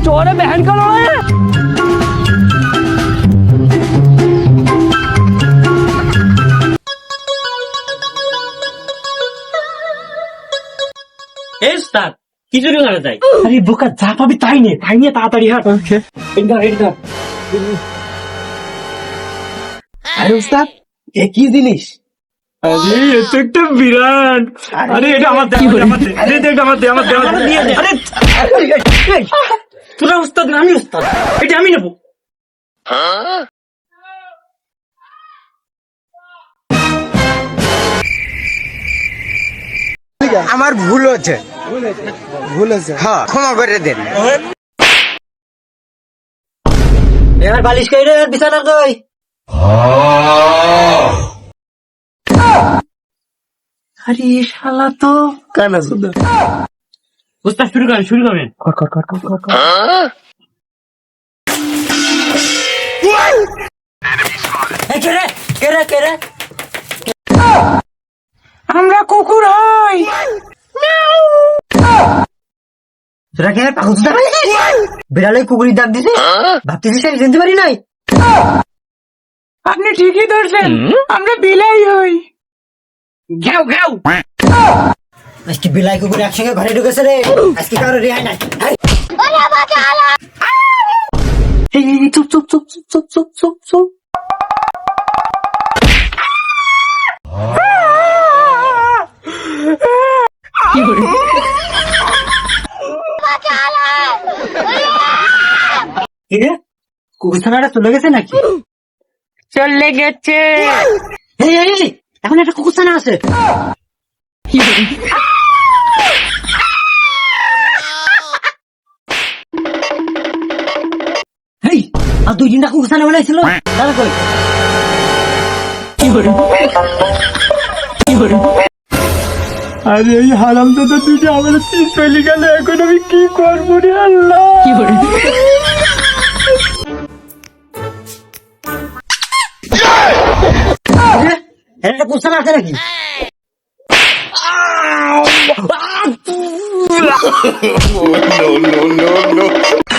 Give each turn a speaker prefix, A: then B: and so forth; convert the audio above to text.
A: चोर है बहन का लोड़ा है।
B: কি চুরি করা যায়?
C: আরে বোকা, যা পাবি তাই নিয়ে তাড়াতাড়ি হাট। আরে উস্তাদ, এ কি জিনিস?
A: আরে এটা একটা বিরাট। আরে এটা আমার দে, আমার দে।
B: আরে তোরা উস্তাদ না, আমি উস্তাদ, এটা আমি নেবো।
D: আমার ভুল হচ্ছে, হ্যাঁ ক্ষমা করে দেন।
B: এবার বালিশ কই রে, বিছানা কই? আরে শালা তো কানা সুদা। উস্তাদ শুরু করেন। কে রে?
C: আমরা কুকুর হই।
B: তোরা কে পাগল সুদা? বিড়ালে কুকুরের দাগ দিছে, ভাবতেছিস আমি জানতে পারি নাই?
C: আপনি ঠিকই ধরছেন, আমরা বিলাই হই।
B: ঘাও আজকে বিলাই কুকুর একসঙ্গে ঘরে ঢুকেছে রে, আজকে কারো রেহাই নাই। এই চুপ। কুকুর ছানাটা চলে গেছে নাকি?
C: চলে গেছে।
B: এই, এখন একটা কুকুর ছানা আছে। এই, আর 2-3টা কুকুর ছানা বানাইছিল, দাদা কই?
A: আরে এই হারাম দাদা দুটো আমার পিস ফেলে গেল, এখন আমি কি করবো রে আল্লাহ।
B: একটা কুকুর ছানা আছে নাকি?
E: no.